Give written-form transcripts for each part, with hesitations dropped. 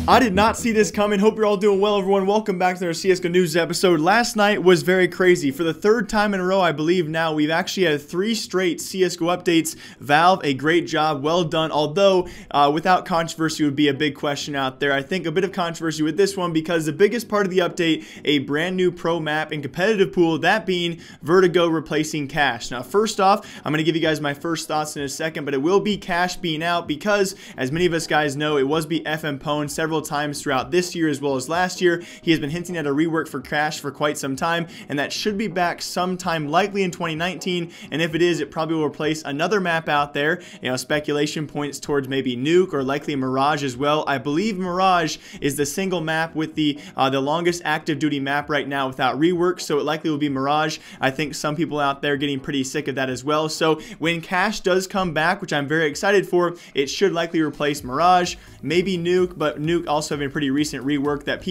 I did not see this coming. Hope you're all doing well, everyone. Welcome back to our CSGO News episode. Last night was very crazy. For the third time in a row, I believe now, we've actually had 3 straight CSGO updates. Valve, a great job. Well done. Although, without controversy would be a big question out there. I think a bit of controversy with this one because the biggest part of the update, a brand new pro map and competitive pool, that being Vertigo replacing Cash. Now, first off, I'm going to give you guys my first thoughts in a second, but it will be Cash being out because, as many of us guys know, it was be FM Pwn several times throughout this year as well as last year. He has been hinting at a rework for Cash for quite some time, and that should be back sometime likely in 2019, and if it is, it probably will replace another map out there. You know, speculation points towards maybe Nuke or likely Mirage as well. I believe Mirage is the single map with the longest active duty map right now without rework, so it likely will be Mirage. I think some people out there are getting pretty sick of that as well, so when Cash does come back, which I'm very excited for, it should likely replace Mirage, maybe Nuke, but Nuke also having a pretty recent rework that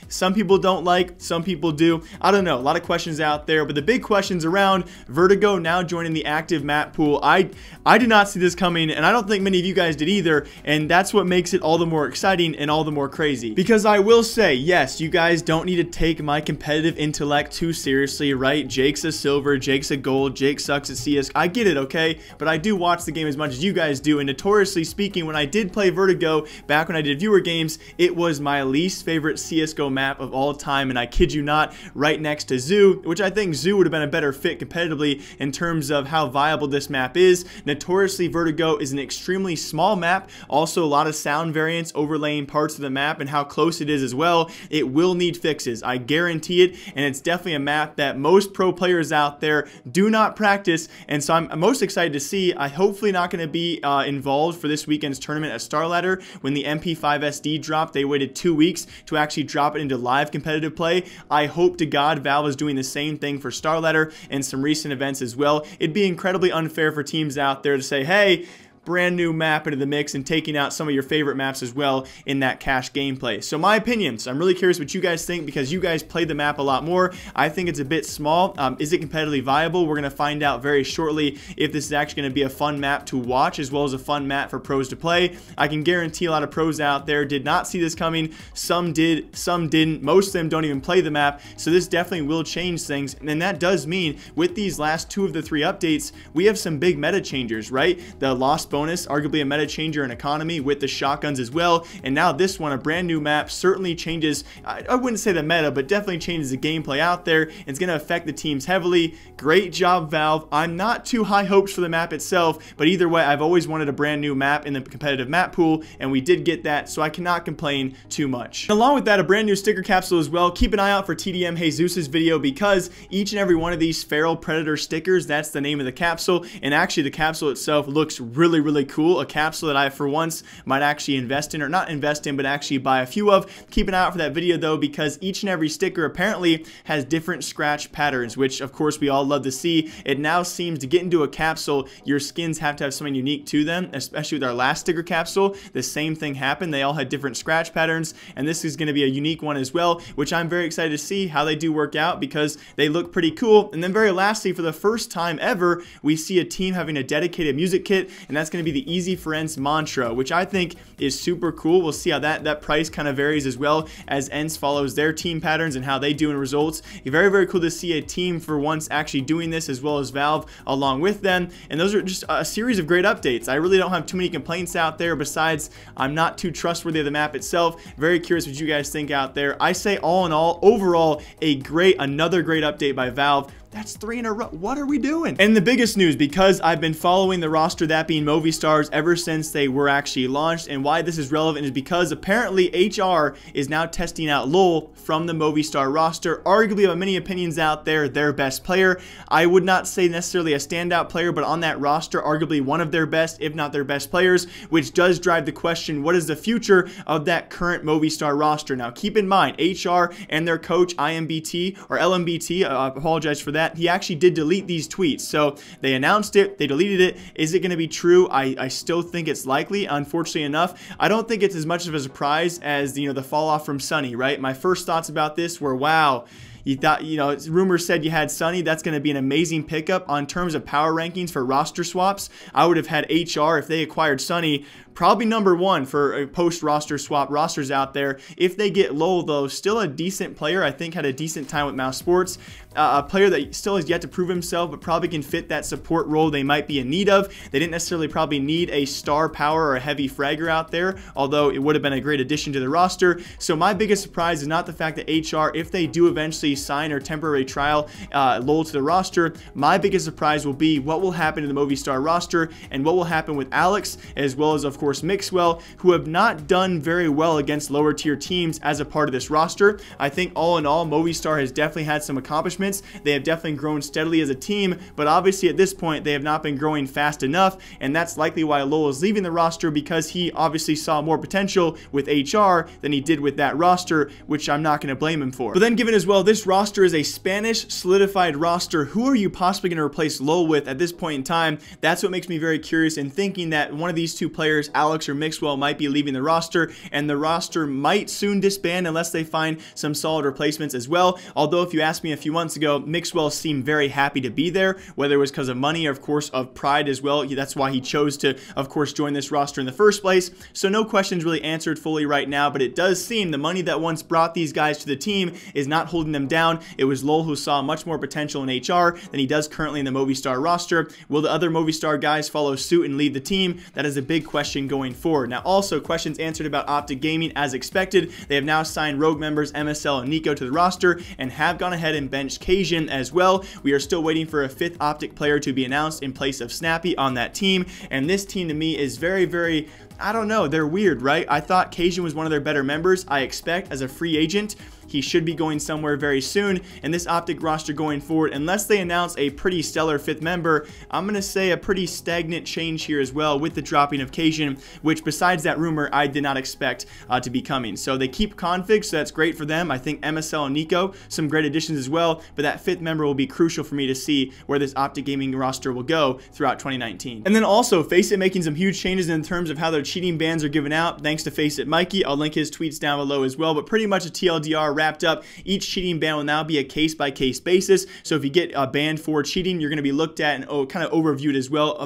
some people don't like, some people do. I don't know, a lot of questions out there, but the big questions around Vertigo now joining the active map pool. I did not see this coming, and I don't think many of you guys did either, and that's what makes it all the more exciting and all the more crazy. Because I will say, yes, you guys don't need to take my competitive intellect too seriously, right? Jake's a silver, Jake's a gold, Jake sucks at CS. I get it, okay? But I do watch the game as much as you guys do, and notoriously speaking, when I did play Vertigo, back when I did viewer games, it was my least favorite CSGO map of all time, and I kid you not, right next to Zoo, which I think Zoo would have been a better fit competitively in terms of how viable this map is. Notoriously, Vertigo is an extremely small map, also a lot of sound variants overlaying parts of the map and how close it is as well. It will need fixes, I guarantee it, and it's definitely a map that most pro players out there do not practice, and so I'm most excited to see. I hopefully not going to be involved for this weekend's tournament at StarLadder. When the MP5 SD dropped, they waited 2 weeks to actually drop it into live competitive play. I hope to God Valve is doing the same thing for StarLadder and some recent events as well. It'd be incredibly unfair for teams out there to say, hey, brand new map into the mix and taking out some of your favorite maps as well in that Cash gameplay. So my opinions, I'm really curious what you guys think because you guys played the map a lot more. I think it's a bit small. Is it competitively viable? We're going to find out very shortly if this is actually going to be a fun map to watch as well as a fun map for pros to play. I can guarantee a lot of pros out there did not see this coming. Some did, some didn't. Most of them don't even play the map, so this definitely will change things, and that does mean with these last 2 of the 3 updates, we have some big meta changers, right? The Lost bonus, arguably a meta changer in economy with the shotguns as well, and now this one, a brand new map, certainly changes, I wouldn't say the meta, but definitely changes the gameplay out there. It's going to affect the teams heavily. Great job, Valve. I'm not too high hopes for the map itself, but either way, I've always wanted a brand new map in the competitive map pool, and we did get that, so I cannot complain too much. And along with that, a brand new sticker capsule as well. Keep an eye out for TDM Jesus' video because each and every one of these Feral Predator stickers, that's the name of the capsule, and actually the capsule itself looks really, really cool. A capsule that I, for once, might actually invest in, or not invest in, but actually buy a few of. Keep an eye out for that video, though, because each and every sticker apparently has different scratch patterns, which, of course, we all love to see. It now seems to get into a capsule, your skins have to have something unique to them, especially with our last sticker capsule. The same thing happened. They all had different scratch patterns, and this is going to be a unique one as well, which I'm very excited to see how they do work out because they look pretty cool. And then very lastly, for the first time ever, we see a team having a dedicated music kit, and that's going to be the Easy Friends mantra, which I think is super cool. We'll see how that price kind of varies as well as ENCE follows their team patterns and how they do in results. Very, very cool to see a team for once actually doing this as well as Valve along with them. And those are just a series of great updates. I really don't have too many complaints out there besides I'm not too trustworthy of the map itself. Very curious what you guys think out there. I say all in all, overall, another great update by Valve. That's 3 in a row. What are we doing? And the biggest news, because I've been following the roster, that being Movistars, ever since they were actually launched, and why this is relevant is because apparently HR is now testing out LoWel from the Movistar roster. Arguably, by many opinions out there, their best player. I would not say necessarily a standout player, but on that roster, arguably one of their best, if not their best players, which does drive the question, what is the future of that current Movistar roster? Now, keep in mind, HR and their coach, IMBT, or LMBT, I apologize for that, he actually did delete these tweets. So they announced it, they deleted it. Is it going to be true? I still think it's likely. Unfortunately enough, I don't think it's as much of a surprise as the fall off from Sunny, right? My first thoughts about this were, wow, You thought, you know, rumors said you had Sunny. That's going to be an amazing pickup. On terms of power rankings for roster swaps, I would have had HR if they acquired Sunny. Probably #1 for post-roster swap rosters out there. If they get LoWel, though, still a decent player. I think had a decent time with Mouse Sports. A player that still has yet to prove himself, but probably can fit that support role they might be in need of. They didn't necessarily probably need a star power or a heavy fragger out there, although it would have been a great addition to the roster. So my biggest surprise is not the fact that HR, if they do eventually sign or temporary trial LoWel to the roster, my biggest surprise will be what will happen to the Movistar roster and what will happen with Alex, as well as, of course, Mixwell, who have not done very well against lower tier teams as a part of this roster. I think all in all, Movistar has definitely had some accomplishments. They have definitely grown steadily as a team, but obviously at this point they have not been growing fast enough, and that's likely why LoWel is leaving the roster, because he obviously saw more potential with HR than he did with that roster, which I'm not going to blame him for. But then given as well, this roster is a Spanish solidified roster. Who are you possibly going to replace LoWel with at this point in time? That's what makes me very curious, in thinking that one of these two players, Alex or Mixwell, might be leaving the roster, and the roster might soon disband unless they find some solid replacements as well. Although if you asked me a few months ago, Mixwell seemed very happy to be there, whether it was because of money or of course of pride as well. That's why he chose to of course join this roster in the first place. So no questions really answered fully right now, but it does seem the money that once brought these guys to the team is not holding them down. It was LoWel who saw much more potential in HR than he does currently in the Movistar roster. Will the other Movistar guys follow suit and leave the team? That is a big question going forward. Now also questions answered about OpTic Gaming as expected. They have now signed Rogue members MSL and Nico to the roster and have gone ahead and benched Cajun as well. We are still waiting for a 5th OpTic player to be announced in place of Snappy on that team, and this team to me is very, I don't know, they're weird, right? I thought Cajun was one of their better members. I expect as a free agent he should be going somewhere very soon, and this OpTic roster going forward, unless they announce a pretty stellar 5th member, I'm going to say a pretty stagnant change here as well with the dropping of Cajun, which besides that rumor I did not expect to be coming. So they keep config, so that's great for them. I think MSL and Nico, some great additions as well, but that 5th member will be crucial for me to see where this OpTic Gaming roster will go throughout 2019. And then also Faceit making some huge changes in terms of how their cheating bans are given out, thanks to Faceit Mikey. I'll link his tweets down below as well, but pretty much a TLDR wrapped up. Each cheating ban will now be a case-by-case basis, so if you get banned for cheating, you're going to be looked at and kind of overviewed as well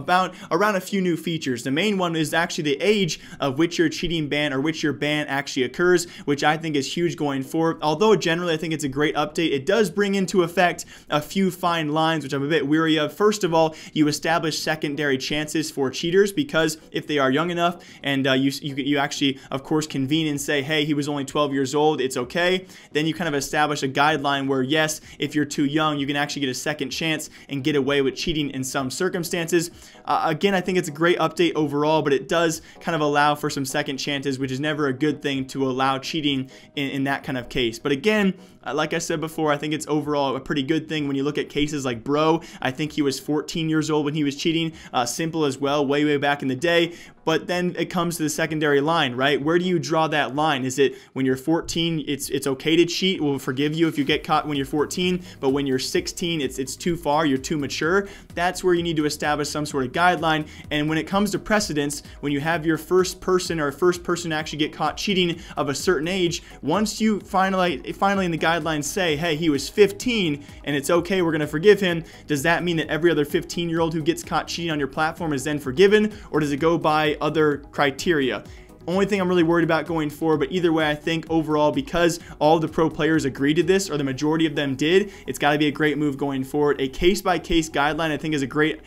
around a few new features. The main one is actually the age of which your cheating ban or which your ban actually occurs, which I think is huge going forward. Although generally I think it's a great update, it does bring into effect a few fine lines which I'm a bit weary of. First of all, you establish secondary chances for cheaters, because if they are young enough and you actually of course convene and say, hey, he was only 12 years old, it's okay, then you kind of establish a guideline where yes, if you're too young, you can actually get a second chance and get away with cheating in some circumstances. Again, I think it's a great update overall, but it does kind of allow for some second chances, which is never a good thing to allow cheating in that kind of case. But again, like I said before, I think it's overall a pretty good thing when you look at cases like Bro. I think he was 14 years old when he was cheating. Simple as well, way back in the day. But then it comes to the secondary line, right? Where do you draw that line? Is it when you're 14, it's okay to cheat? We'll forgive you if you get caught when you're 14, but when you're 16, it's too far, you're too mature. That's where you need to establish some sort of guideline. And when it comes to precedence, when you have your first person actually get caught cheating of a certain age, once you finally in the guidelines say, hey, he was 15 and it's okay, we're going to forgive him, does that mean that every other 15-year-old who gets caught cheating on your platform is then forgiven, or does it go by other criteria? Only thing I'm really worried about going forward, but either way, I think overall, because all the pro players agreed to this, or the majority of them did, it's got to be a great move going forward. A case-by-case guideline, I think, is a great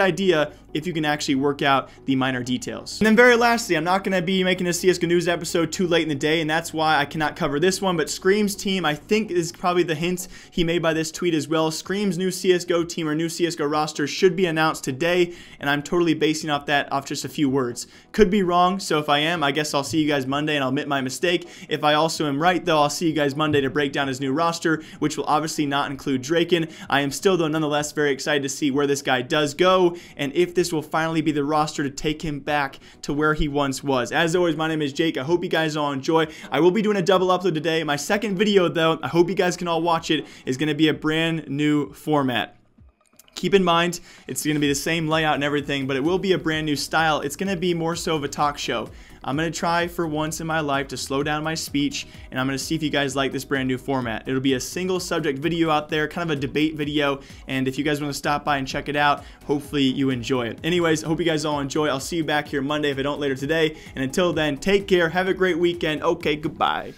idea if you can actually work out the minor details. And then very lastly, I'm not going to be making a CSGO news episode too late in the day, and that's why I cannot cover this one, but Scream's team, I think, is probably the hint he made by this tweet as well. Scream's new CSGO team or new CSGO roster should be announced today, and I'm totally basing off just a few words. Could be wrong, so if I am, I guess I'll see you guys Monday and I'll admit my mistake. If I also am right, though, I'll see you guys Monday to break down his new roster, which will obviously not include Draken. I am still, though, nonetheless very excited to see where this guy does go, and if this will finally be the roster to take him back to where he once was. As always, my name is Jake. I hope you guys all enjoy. I will be doing a double upload today. My second video, though, I hope you guys can all watch it, is going to be a brand new format. Keep in mind, it's going to be the same layout and everything, but it will be a brand new style. It's going to be more so of a talk show. I'm going to try for once in my life to slow down my speech, and I'm going to see if you guys like this brand new format. It'll be a single subject video out there, kind of a debate video, and if you guys want to stop by and check it out, hopefully you enjoy it. Anyways, I hope you guys all enjoy. I'll see you back here Monday if I don't later today, and until then, take care, have a great weekend. Okay, goodbye.